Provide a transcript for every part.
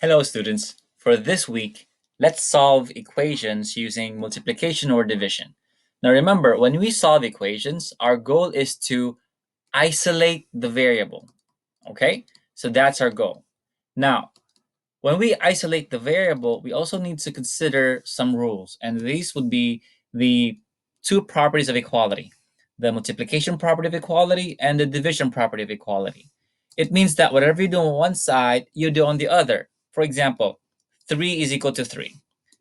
Hello students, for this week, let's solve equations using multiplication or division. Now remember, when we solve equations, our goal is to isolate the variable, okay? So that's our goal. Now, when we isolate the variable, we also need to consider some rules, and these would be the two properties of equality, the multiplication property of equality and the division property of equality. It means that whatever you do on one side, you do on the other. For example, 3 is equal to 3.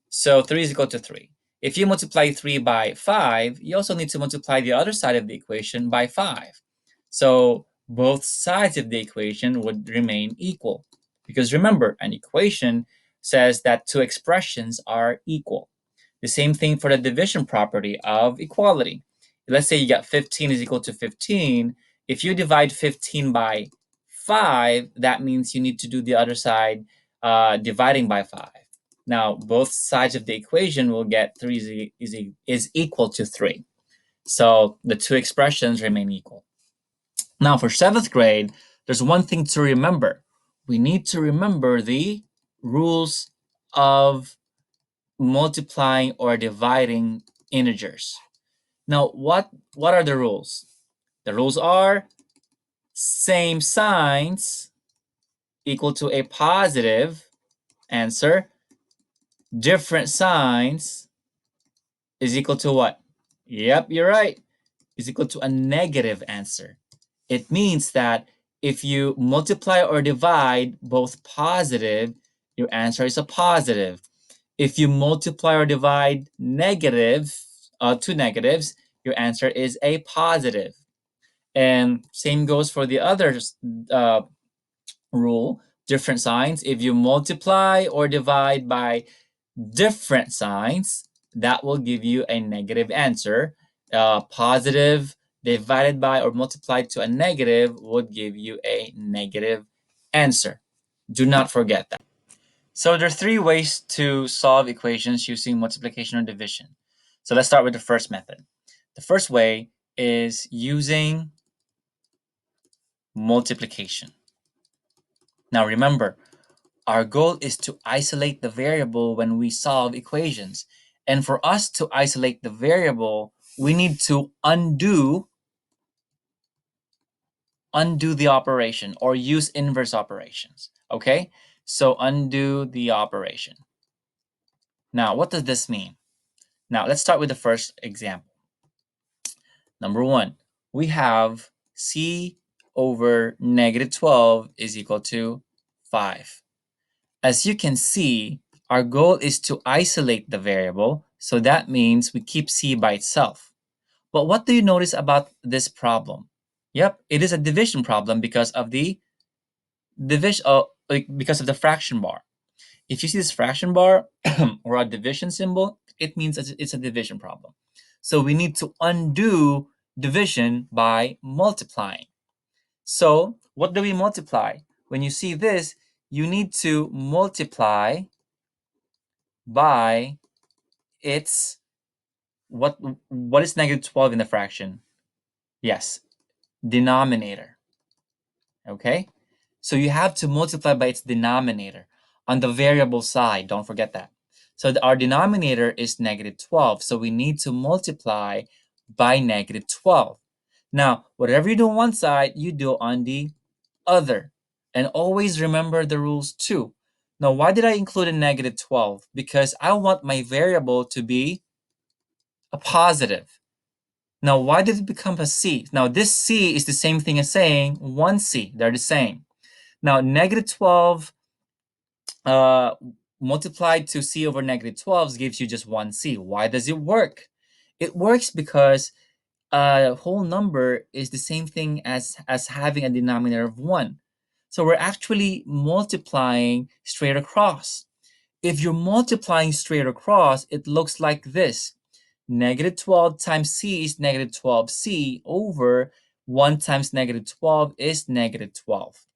So 3 is equal to 3. If you multiply 3 by 5, you also need to multiply the other side of the equation by 5. So both sides of the equation would remain equal. Because remember, an equation says that two expressions are equal. The same thing for the division property of equality. Let's say you got 15 is equal to 15. If you divide 15 by 5, that means you need to do the other side dividing by 5. Now, both sides of the equation will get 3 is equal to 3. So the two expressions remain equal. Now, for 7th grade, there's one thing to remember. We need to remember the rules of multiplying or dividing integers. Now, what are the rules? The rules are same signs equal to a positive answer. Different signs is equal to what? Yep, you're right. Is equal to a negative answer. It means that if you multiply or divide both positive, your answer is a positive. If you multiply or divide two negatives, your answer is a positive. And same goes for the other uh, rule, different signs. If you multiply or divide by different signs, that will give you a negative answer. Positive divided by or multiplied to a negative would give you a negative answer. Do not forget that. So there are three ways to solve equations using multiplication or division. So let's start with the first method. The first way is using multiplication. Now remember, our goal is to isolate the variable when we solve equations. And for us to isolate the variable, we need to undo the operation or use inverse operations. Okay? So undo the operation. Now, what does this mean? Now, let's start with the first example. Number 1, we have c over negative 12 is equal to 5. As you can see, our goal is to isolate the variable, so that means we keep c by itself. But what do you notice about this problem? Yep, it is a division problem because of the because of the fraction bar. If you see this fraction bar or a division symbol, it means it's a division problem. So we need to undo division by multiplying. So what do we multiply? When you see this, you need to multiply by its what is negative 12 in the fraction? Yes, denominator. Okay? So you have to multiply by its denominator on the variable side. Don't forget that. So our denominator is negative 12. So we need to multiply by negative 12. Now, whatever you do on one side, you do on the other. And always remember the rules too. Now, why did I include a negative 12? Because I want my variable to be a positive. Now, why did it become a c? Now, this c is the same thing as saying 1c. They're the same. Now, negative 12 uh, multiplied to c over negative 12 gives you just 1c. Why does it work? It works because a whole number is the same thing as having a denominator of 1. So we're actually multiplying straight across. If you're multiplying straight across, it looks like this. Negative 12 times c is negative 12c over 1 times negative 12 is negative 12.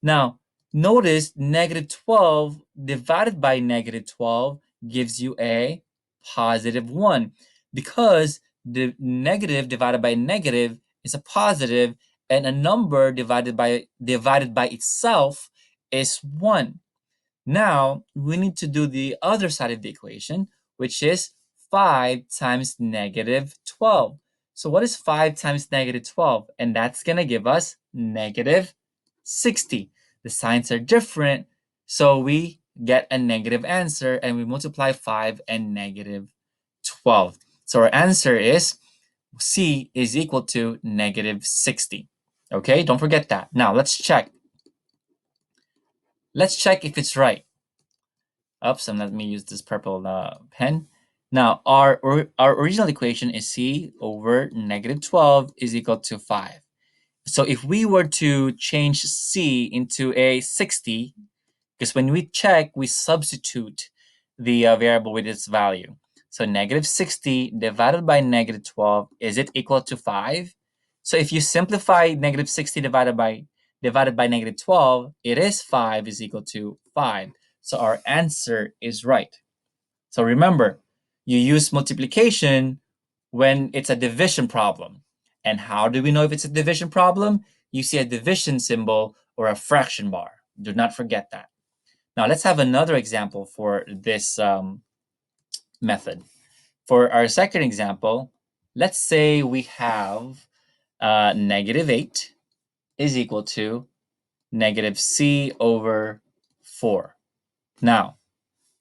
Now, notice negative 12 divided by negative 12 gives you a positive 1 because the negative divided by negative is a positive and a number divided by itself is 1. Now, we need to do the other side of the equation, which is 5 times negative 12. So what is 5 times negative 12? And that's going to give us negative 60. The signs are different, so we get a negative answer, and we multiply 5 and negative 12. So our answer is C is equal to negative 60. Okay, don't forget that. Now, let's check. Let's check if it's right. Oops, and let me use this purple pen. Now, our original equation is C over negative 12 is equal to 5. So if we were to change C into a 60, because when we check, we substitute the variable with its value. So negative 60 divided by negative 12, is it equal to 5? So if you simplify negative 60 divided by negative 12, it is 5 is equal to 5. So our answer is right. So remember, you use multiplication when it's a division problem. And how do we know if it's a division problem? You see a division symbol or a fraction bar. Do not forget that. Now let's have another example for this method. For our second example, let's say we have negative 8 is equal to negative c over 4. Now,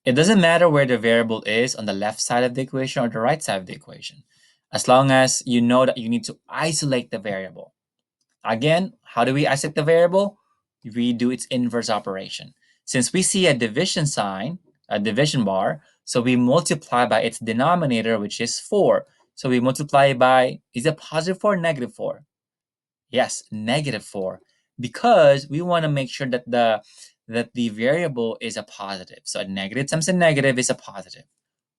it doesn't matter where the variable is on the left side of the equation or the right side of the equation, as long as you know that you need to isolate the variable. Again, how do we isolate the variable? We do its inverse operation. Since we see a division sign, a division bar, so we multiply by its denominator, which is 4. So we multiply by, is it positive 4 or negative 4? Yes, negative 4, because we want to make sure that the variable is a positive. So a negative times a negative is a positive.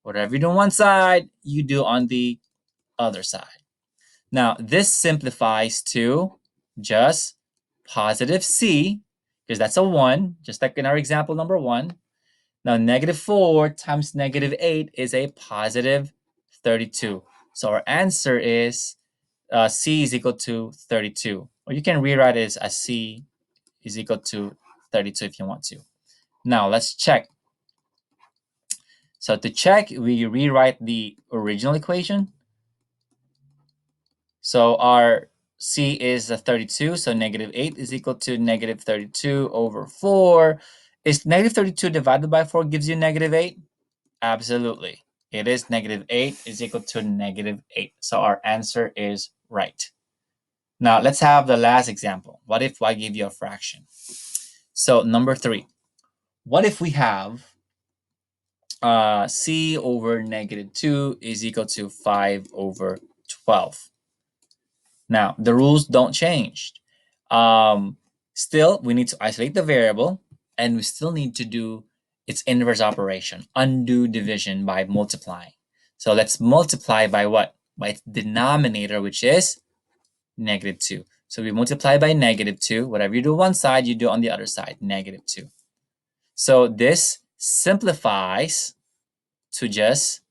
Whatever you do on one side, you do on the other side. Now, this simplifies to just positive c, because that's a 1, just like in our example number 1. Now, negative 4 times negative 8 is a positive 32. So our answer is c is equal to 32. Or you can rewrite it as c is equal to 32 if you want to. Now, let's check. So to check, we rewrite the original equation. So our c is a 32, so negative 8 is equal to negative 32 over 4. Is negative 32 divided by 4 gives you negative 8? Absolutely. It is negative 8 is equal to negative 8. So our answer is right. Now let's have the last example. What if I give you a fraction? So number 3. What if we have c over negative 2 is equal to 5 over 12? Now, the rules don't change. Still, we need to isolate the variable, and we still need to do its inverse operation, undo division by multiplying. So let's multiply by what? By its denominator, which is negative 2. So we multiply by negative 2. Whatever you do one side, you do on the other side, negative 2. So this simplifies to just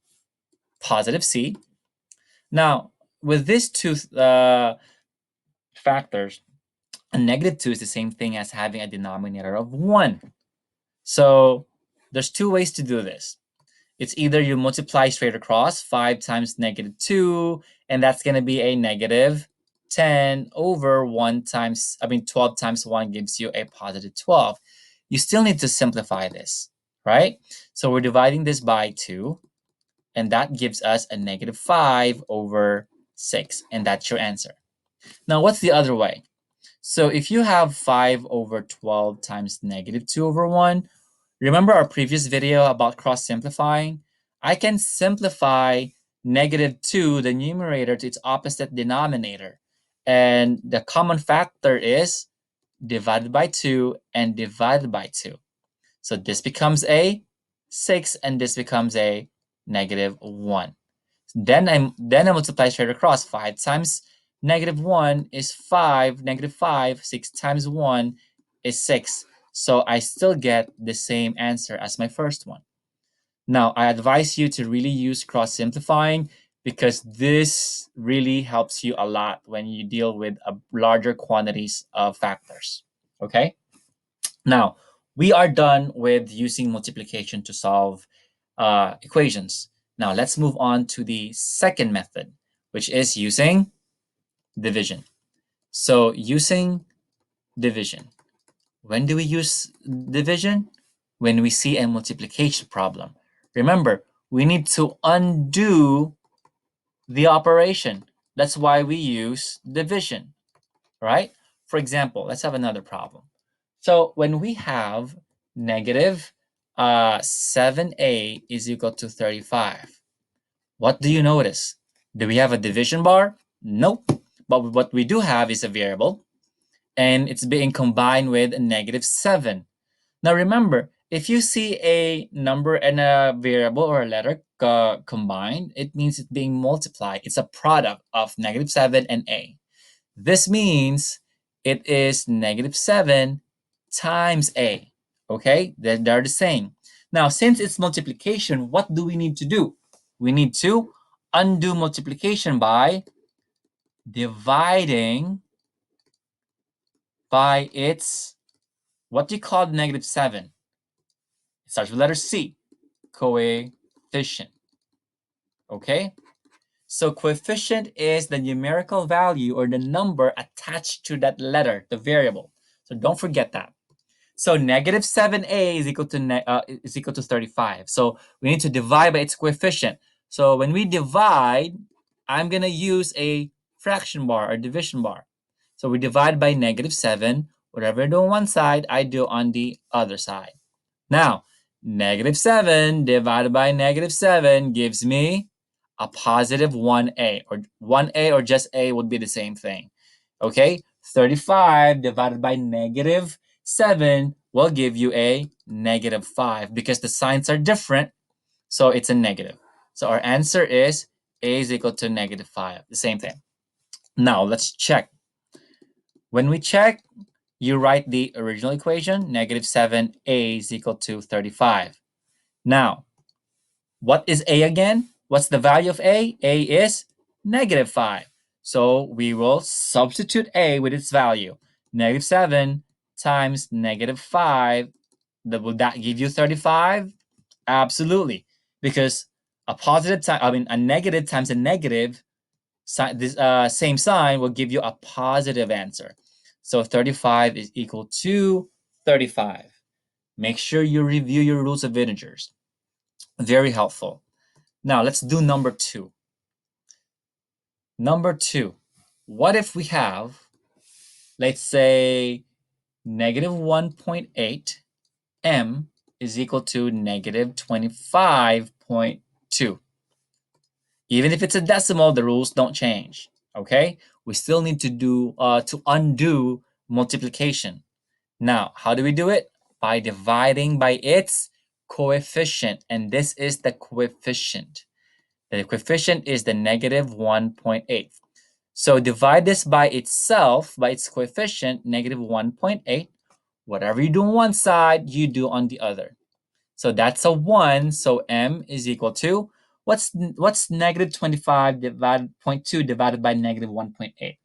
positive c. Now, with these two factors, a negative 2 is the same thing as having a denominator of 1. So there's two ways to do this. It's either you multiply straight across 5 times negative 2, and that's going to be a negative 10 over 12 times 1 gives you a positive 12. You still need to simplify this, right? So we're dividing this by 2, and that gives us a negative 5 over 6, and that's your answer. Now, what's the other way? So if you have 5 over 12 times negative 2 over 1, remember our previous video about cross-simplifying? I can simplify negative 2, the numerator, to its opposite denominator. And the common factor is divided by 2 and divided by 2. So this becomes a 6 and this becomes a negative 1. Then I multiply straight across. 5 times negative 1 is 5, negative 5. 6 times 1 is 6. So I still get the same answer as my first one. Now, I advise you to really use cross-simplifying because this really helps you a lot when you deal with larger quantities of factors. Okay? Now, We are done with using multiplication to solve equations. Now let's move on to the second method, which is using division. So using division. When do we use division? When we see a multiplication problem. Remember, we need to undo the operation. That's why we use division, right? For example, let's have another problem. So when we have negative 7a is equal to 35, what do you notice? Do we have a division bar? Nope. But what we do have is a variable, and it's being combined with a negative 7. Now remember, if you see a number and a variable or a letter combined, it means it's being multiplied. It's a product of negative 7 and a. This means it is negative 7 times a. Okay, they're the same. Now, since it's multiplication, what do we need to do? We need to undo multiplication by dividing by its, what do you call negative 7? It starts with letter C, coefficient. Okay? So coefficient is the numerical value or the number attached to that letter, the variable. So don't forget that. So negative 7a is equal to 35. So we need to divide by its coefficient. So when we divide, I'm going to use a fraction bar or division bar. So we divide by negative 7. Whatever I do on one side, I do on the other side. Now, negative 7 divided by negative 7 gives me a positive 1a, or 1a or just a would be the same thing. Okay, 35 divided by negative 7 will give you a negative 5 because the signs are different, so it's a negative. So our answer is a is equal to negative 5, the same thing. Now let's check. When we check, you write the original equation, negative 7a is equal to 35. Now, what is a again? What's the value of a? A is negative 5. So we will substitute a with its value. Negative 7 times negative 5. Will that give you 35? Absolutely. Because a negative times a negative, this same sign will give you a positive answer. So 35 is equal to 35. Make sure you review your rules of integers. Very helpful. Now let's do number 2. Number 2. What if we have, let's say, negative 1.8 m is equal to negative 25.2. Even if it's a decimal, the rules don't change. Okay? We still need to undo multiplication. Now, how do we do it? By dividing by its coefficient. And this is the coefficient. The coefficient is the negative 1.8. So divide this by itself, by its coefficient, negative 1.8. Whatever you do on one side, you do on the other. So that's a 1. So m is equal to, what's negative 25 divided 0.2 divided by negative 1.8?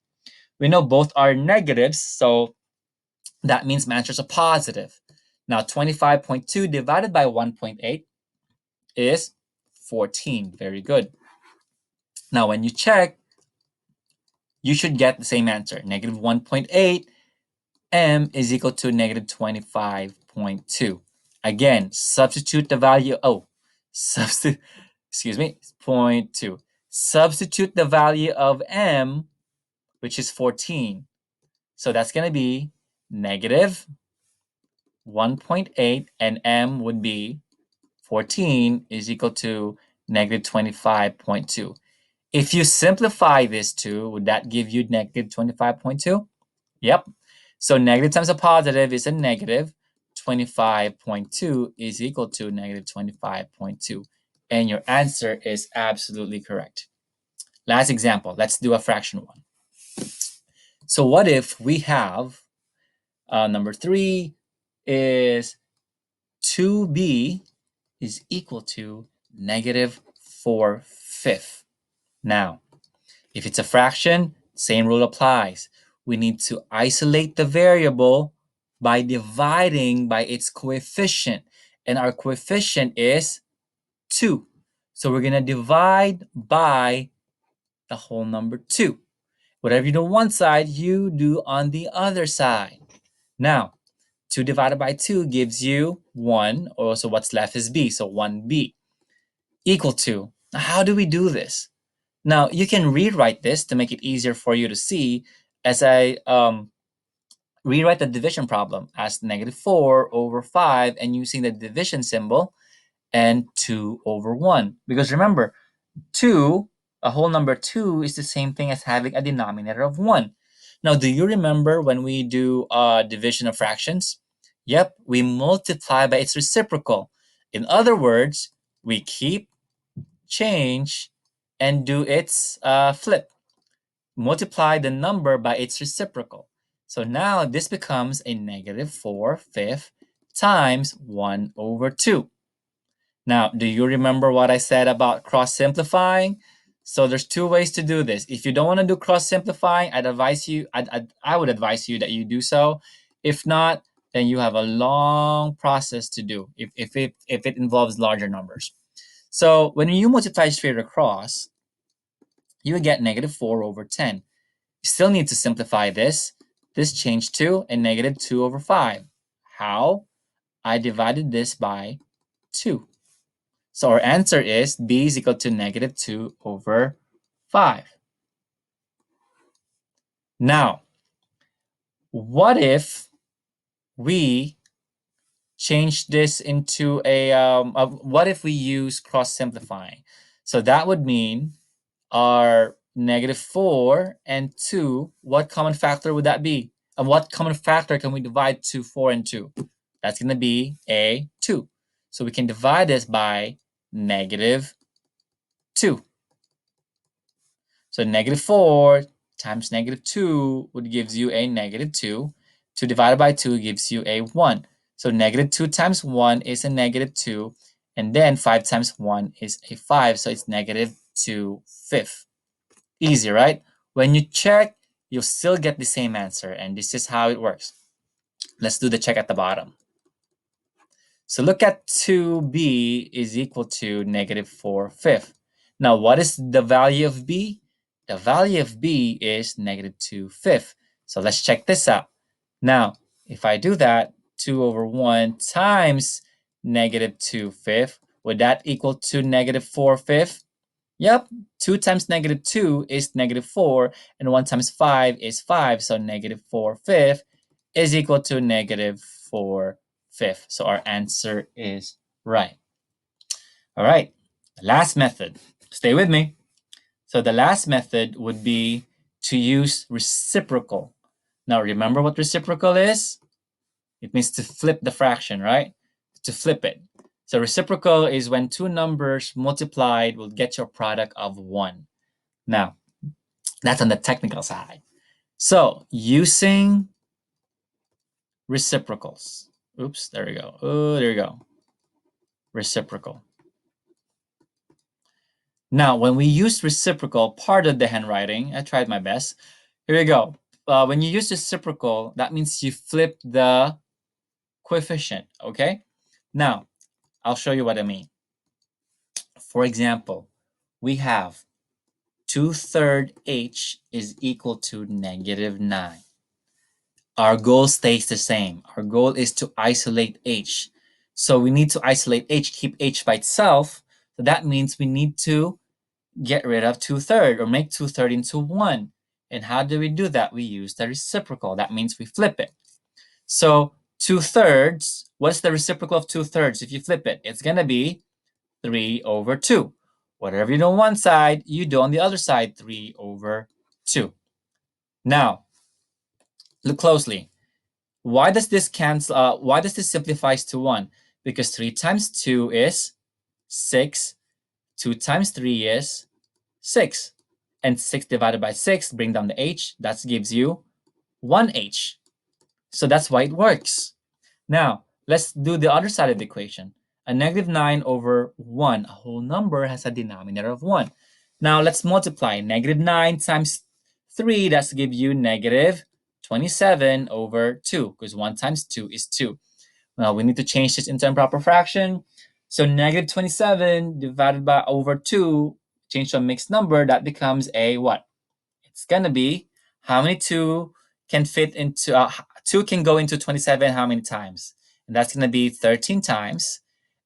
We know both are negatives, so that means my answer is a positive. Now 25.2 divided by 1.8 is 14. Very good. Now when you check, you should get the same answer. Negative 1.8 m is equal to negative 25.2. Again, substitute the value. Excuse me, 0.2. Substitute the value of m, which is 14. So that's going to be negative 1.8, and m would be 14 is equal to negative 25.2. If you simplify this two, would that give you negative 25.2? Yep. So negative times a positive is a negative. 25.2 is equal to negative 25.2. And your answer is absolutely correct. Last example, let's do a fraction one. So what if we have number 3 is 2b is equal to negative 4/5. Now, if it's a fraction, same rule applies. We need to isolate the variable by dividing by its coefficient. And our coefficient is 2. So we're going to divide by the whole number 2. Whatever you do on one side, you do on the other side. Now, 2 divided by 2 gives you 1, or so what's left is b, so 1b, equal to. Now, how do we do this? Now, you can rewrite this to make it easier for you to see as I rewrite the division problem as -4/5 and using the division symbol and 2/1. Because remember, 2, a whole number 2 is the same thing as having a denominator of 1. Now, do you remember when we do division of fractions? Yep, we multiply by its reciprocal. In other words, we keep, change, and do its flip. Multiply the number by its reciprocal. So now this becomes a -4/5 times 1/2. Now, do you remember what I said about cross-simplifying? So there's two ways to do this. If you don't want to do cross-simplifying, I would advise you that you do so. If not, then you have a long process to do if it involves larger numbers. So when you multiply straight across, you get -4/10. You still need to simplify this. This changed to a -2/5. How? I divided this by 2. So our answer is b is equal to -2/5. Now, what if we change this into what if we use cross-simplifying? So that would mean our -4 and 2, what common factor would that be? And what common factor can we divide 4 and 2? That's going to be a 2. So we can divide this by -2. So -4 times -2 would gives you a -2. 2 divided by 2 gives you a 1. So -2 times 1 is a -2. And then 5 times 1 is a 5. So it's -2/5. Easy, right? When you check, you'll still get the same answer. And this is how it works. Let's do the check at the bottom. So look at 2b is equal to -4/5. Now, what is the value of b? The value of b is -2/5. So let's check this out. Now, if I do that, 2/1 times -2/5, would that equal to -4/5? Yep, 2 times -2 is -4, and 1 times 5 is 5, so -4/5 is equal to -4/5. So our answer is right. All right, last method. Stay with me. So the last method would be to use reciprocal. Now remember what reciprocal is? It means to flip the fraction, right? To flip it. So reciprocal is when two numbers multiplied will get your product of 1. Now, that's on the technical side. So using reciprocals. Oops, there we go. Oh, there we go. Reciprocal. Now, when we use reciprocal, pardon the handwriting, I tried my best. Here we go. When you use reciprocal, that means you flip the coefficient, okay? Now, I'll show you what I mean. For example, we have 2/3 h is equal to -9. Our goal stays the same. Our goal is to isolate h. So we need to isolate h, keep h by itself. So that means we need to get rid of 2/3 or make 2/3 into 1. And how do we do that? We use the reciprocal. That means we flip it. So 2/3, what's the reciprocal of 2/3 if you flip it? It's going to be 3/2. Whatever you do on one side, you do on the other side, 3/2. Now, look closely. Why does this cancel? Why does this simplifies to 1? Because 3 times 2 is 6. 2 times 3 is 6. And 6 divided by 6, bring down the h, that gives you 1h. So that's why it works. Now, let's do the other side of the equation. A -9/1, a whole number has a denominator of 1. Now, let's multiply. -9 times 3, that's give you 27 over 2, because 1 times 2 is 2. Now we need to change this into improper fraction. So negative 27 divided by over 2, change to a mixed number, that becomes a what? It's going to be how many 2 can fit into, 2 can go into 27 how many times? And that's going to be 13 times.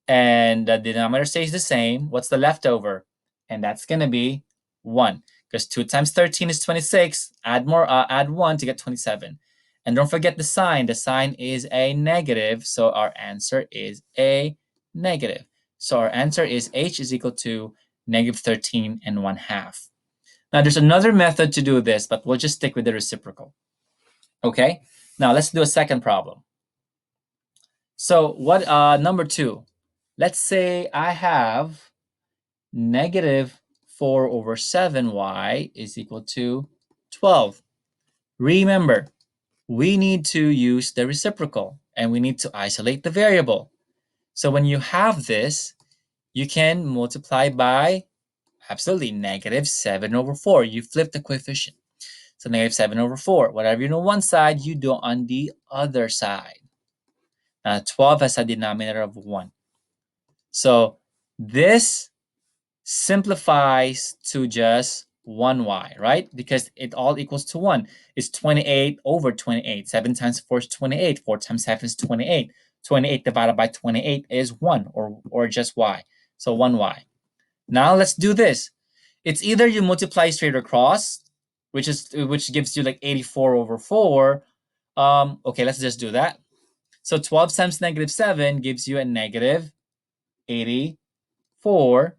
And the denominator stays the same. What's the leftover? And that's going to be 1. Because 2 times 13 is 26. Add 1 to get 27. And don't forget the sign. The sign is a negative, so our answer is a negative. So our answer is h is equal to negative 13 and 1/2. Now there's another method to do this, but we'll just stick with the reciprocal. Okay? Now let's do a second problem. So what number 2? Let's say I have negative 4 over 7y is equal to 12. Remember, we need to use the reciprocal and we need to isolate the variable. So when you have this, you can multiply by absolutely negative 7 over 4. You flip the coefficient. So negative 7 over 4. Whatever you know on one side, you do on the other side. Now 12 has a denominator of 1. So this simplifies to just 1y, right? Because it all equals to 1. It's 28 over 28. 7 times 4 is 28. 4 times 7 is 28. 28 divided by 28 is 1, or just y. So 1y. Now let's do this. It's either you multiply straight across, which gives you like 84 over 4. Okay, let's just do that. So 12 times negative 7 gives you a negative 84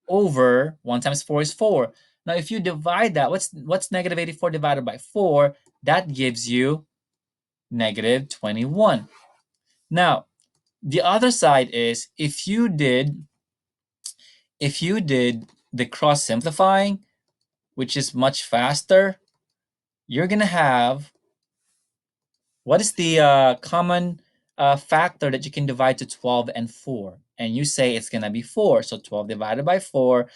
over 1 times 4 is 4. Now, if you divide that, what's negative 84 divided by 4? That gives you negative 21. Now, the other side is if you did the cross simplifying, which is much faster, you're gonna have, what is the common factor that you can divide to 12 and 4? And you say it's gonna be 4. So 12 divided by 4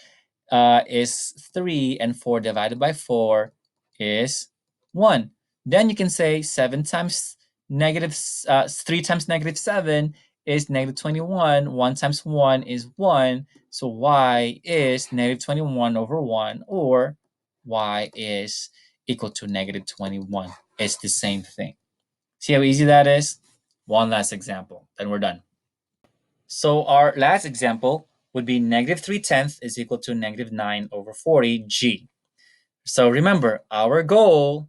is 3, and 4 divided by 4 is 1. Then you can say 7 times negative, 3 times negative 7 is negative 21. 1 times 1 is 1. So y is negative 21 over 1, or y is equal to negative 21. It's the same thing. See how easy that is? One last example, then we're done. So our last example would be negative 3/10 is equal to negative 9 over 40 g. So remember, our goal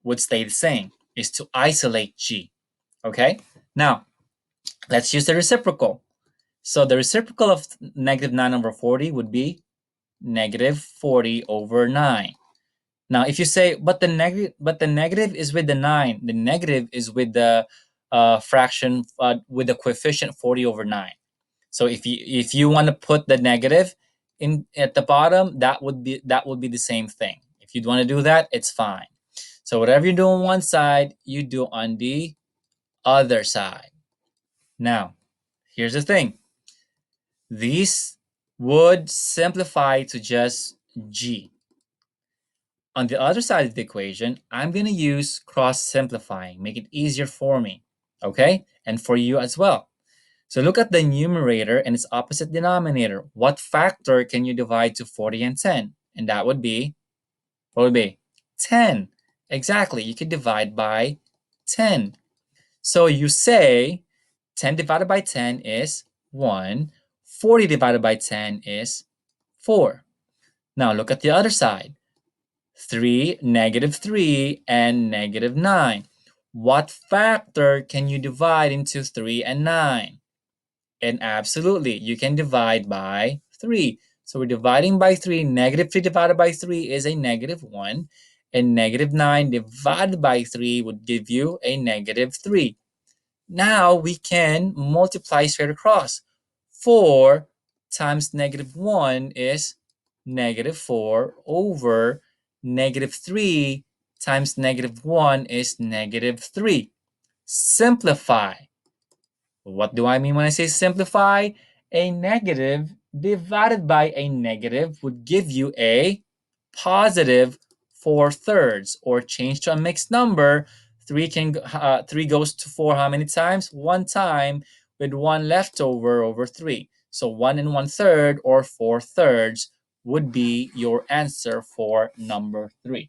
would stay the same, is to isolate g. Okay? Now, let's use the reciprocal. So the reciprocal of negative 9 over 40 would be negative 40 over 9. Now, if you say, but the negative is with the 9, the negative is with the fraction, with the coefficient 40 over 9. So if you want to put the negative in at the bottom, that would be the same thing. If you want to do that, it's fine. So whatever you do on one side, you do on the other side. Now, here's the thing. These would simplify to just g. On the other side of the equation, I'm going to use cross simplifying, make it easier for me, okay? And for you as well. So look at the numerator and its opposite denominator. What factor can you divide to 40 and 10? And that would be, what would be? 10. Exactly, you could divide by 10. So you say 10 divided by 10 is 1. 40 divided by 10 is 4. Now look at the other side. 3, negative 3, and negative 9. What factor can you divide into 3 and 9? And absolutely, you can divide by 3. So we're dividing by 3. Negative 3 divided by 3 is a negative 1. And negative 9 divided by 3 would give you a negative 3. Now we can multiply straight across. 4 times negative 1 is negative 4 over negative 3 times negative 1 is negative 3. Simplify. What do I mean when I say simplify? A negative divided by a negative would give you a positive 4 thirds, or change to a mixed number. Three goes to four how many times? One time, with one left over 3. So 1 1/3 or 4 thirds would be your answer for number 3.